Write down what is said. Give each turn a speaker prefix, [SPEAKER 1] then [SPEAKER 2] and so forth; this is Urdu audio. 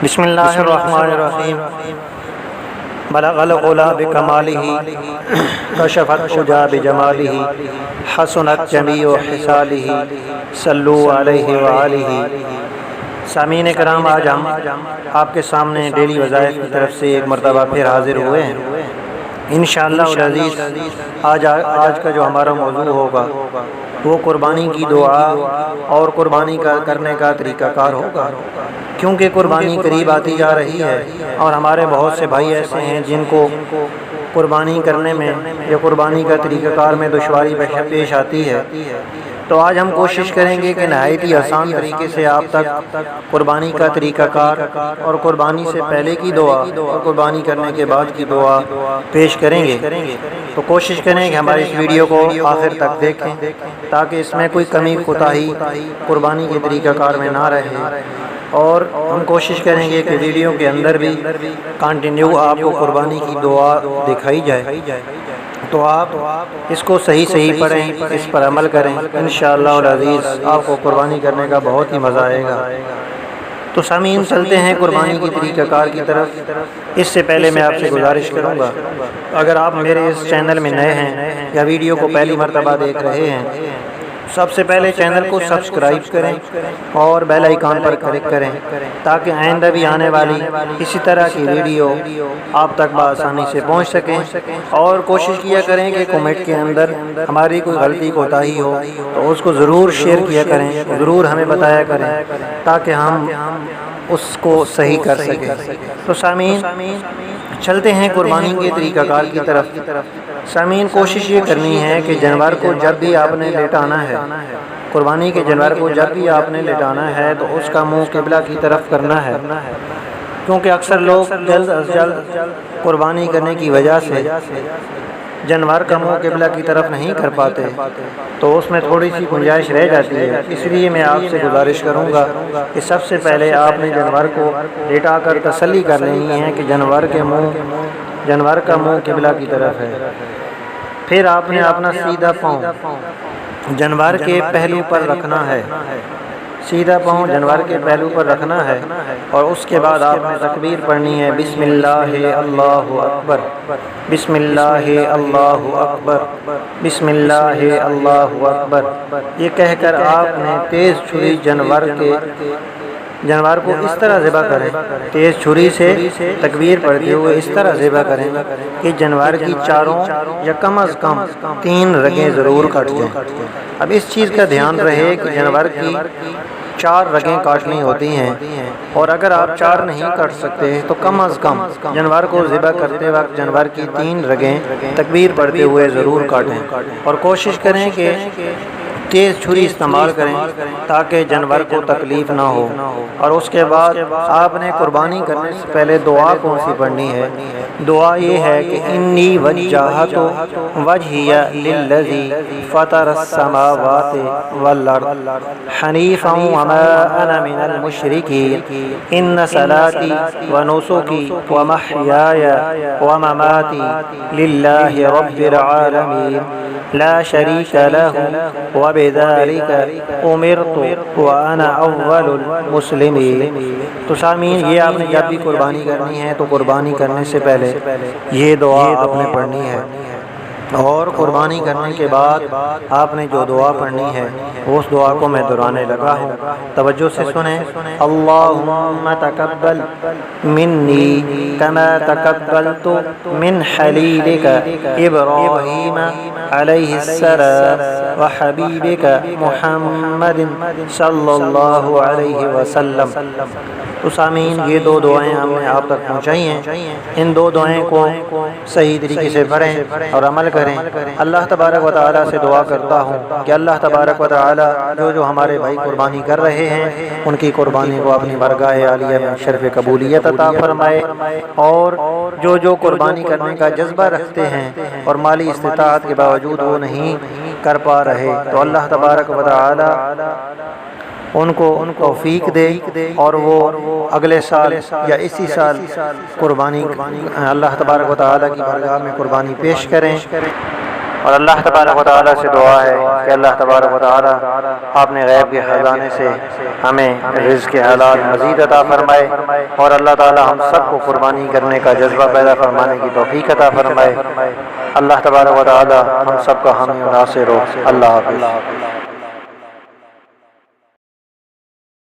[SPEAKER 1] بسم اللہ الرحمن الرحیم بلغ العلا بکمالہ کشف الدجی بجمالہ حسنت جمیع خصالہ صلو علیہ وآلہ۔ سامعین کرام، آج ہم آپ کے سامنے ڈیلی وظائف کی طرف سے ایک مرتبہ پھر حاضر ہوئے ہیں۔ انشاءاللہ العزیز آج کا جو ہمارا موضوع ہوگا وہ قربانی کی دعا اور قربانی کرنے کا طریقہ کار ہوگا، کیونکہ قربانی قریب آتی جا رہی ہے اور ہمارے بہت سے بھائی ایسے ہیں جن کو قربانی کرنے میں یا قربانی کا طریقہ کار میں دشواری پیش آتی ہے۔ تو آج ہم کوشش کریں گے کہ نہایت ہی آسان طریقے سے آپ تک قربانی کا طریقہ کار اور قربانی سے پہلے کی دعا اور قربانی کرنے کے بعد کی دعا پیش کریں گے۔ تو کوشش کریں کہ ہماری اس ویڈیو کو آخر تک دیکھیں تاکہ اس میں کوئی کمی کوتاہی قربانی کے طریقہ کار میں نہ رہے، اور ہم کوشش کریں گے کہ ویڈیو کے اندر بھی کنٹینیو آپ کو قربانی کی دعا دکھائی جائے، تو آپ اس کو صحیح پڑھیں، اس پر عمل کریں، انشاءاللہ العزیز آپ کو قربانی کرنے کا بہت ہی مزہ آئے گا۔ تو سامعین، چلتے ہیں قربانی کی طریقہ کار کی طرف۔ اس سے پہلے میں آپ سے گزارش کروں گا، اگر آپ میرے اس چینل میں نئے ہیں یا ویڈیو کو پہلی مرتبہ دیکھ رہے ہیں، سب سے پہلے چینل کو سبسکرائب کریں اور بیل آئیکن پر کلک کریں تاکہ آئندہ بھی آنے والی اسی طرح کی ویڈیو آپ تک بآسانی سے پہنچ سکیں، اور کوشش کیا کریں کہ کمنٹ کے اندر ہماری کوئی غلطی کوتاہی ہو تو اس کو ضرور شیئر کیا کریں، ضرور ہمیں بتایا کریں تاکہ ہم اس کو صحیح کر سکیں۔ تو سامعین، چلتے ہیں قربانی کے طریقہ کار کی طرف۔ سامعین، کوشش یہ کرنی ہے کہ جانور کو جب بھی آپ نے لٹانا ہے، قربانی کے جانور کو جب بھی آپ نے لٹانا ہے تو اس کا منہ قبلہ کی طرف کرنا ہے، کیونکہ اکثر لوگ جلد از جلد قربانی کرنے کی وجہ سے جانور کا منہ قبلہ کی طرف نہیں کر پاتے، تو اس میں تھوڑی سی گنجائش رہ جاتی ہے۔ اس لیے میں آپ سے گزارش کروں گا کہ سب سے پہلے آپ نے جانور کو لٹا کر تسلی کر لینی ہے کہ جانور کا منہ قبلہ کی طرف ہے۔ پھر آپ نے اپنا سیدھا پاؤں جانور کے پہلو پر رکھنا ہے، سیدھا پاؤں جانور کے پہلو پر رکھنا ہے، اور اس کے بعد آپ نے تکبیر پڑھنی ہے، بسم اللہ اللہ اکبر، بسم اللہ اللہ اکبر، بسم اللہ اللہ اکبر، یہ کہہ کر آپ نے تیز چھری جانور کو اس طرح ذبح کریں، تیز چھری سے تکبیر پڑھتے ہوئے اس طرح ذبح کریں کہ جانور کی چاروں یا کم از کم 3 رگیں ضرور کٹ جائیں۔ اب اس چیز کا دھیان رہے کہ جانور کی 4 رگیں کاٹنی ہوتی ہیں، اور اگر آپ 4 نہیں کاٹ سکتے تو کم از کم جانور کو ذبح کرتے وقت جانور کی 3 رگیں تکبیر پڑھتے ہوئے ضرور کاٹیں، اور کوشش کریں کہ تیز چھری استعمال کریں تاکہ جانور کو تکلیف نہ ہو۔ اور اس کے بعد آپ نے قربانی کرنے سے پہلے دعا کون سی پڑھنی ہے؟ دعا یہ ہے کہ انی وجہت وجہی للذی فطر السماوات والارض حنیفا وما انا من المشرکین ان صلاتی ونسکی ومحیای ومماتی للہ رب العالمین لا شریک لہ وبذالک امرت وانا اول المسلمین۔ تو سامعین، یہ آپ نے جب بھی قربانی کرنی ہے تو قربانی کرنے سے پہلے یہ دعا آپ نے پڑھنی ہے، اور قربانی کرنے کے بعد آپ نے جو دعا پڑھنی ہے اس دعا کو میں دہرانے لگا ہوں، توجہ سے سنیں۔ اللہم تقبل منی کما تقبلت من خلیلک ابراہیم علیہ السلام وحبیبک محمد صلی اللہ علیہ وسلم۔ تو سامعین، یہ 2 دعائیں ہم نے آپ تک پہنچائی ہیں، ان 2 دعائیں کو صحیح طریقے سے پڑھیں اور عمل کریں۔ اللہ تبارک و تعالیٰ سے دعا کرتا ہوں کہ اللہ تبارک و تعالیٰ جو ہمارے بھائی قربانی کر رہے ہیں ان کی قربانی کو اپنی بارگاہ عالیہ میں شرف قبولیت عطا فرمائے، اور جو قربانی کرنے کا جذبہ رکھتے ہیں اور مالی استطاعت کے باوجود وہ نہیں کر پا رہے، تو اللہ تبارک و تعالیٰ ان کو توفیق دے اور وہ اگلے سال یا اسی سال قربانی اللہ تبارک و تعالیٰ کی بارگاہ میں قربانی پیش کریں۔ اور اللہ تبارک و تعالیٰ سے دعا ہے کہ اللہ تبارک و تعالیٰ اپنے غیب کے خزانے سے ہمیں رزق حلال مزید عطا فرمائے، اور اللہ تعالیٰ ہم سب کو قربانی کرنے کا جذبہ پیدا فرمانے کی توفیق عطا فرمائے۔ اللہ تبارک و تعالیٰ ہم سب کا حامی و ناصر ہو۔ اللہ حافظ۔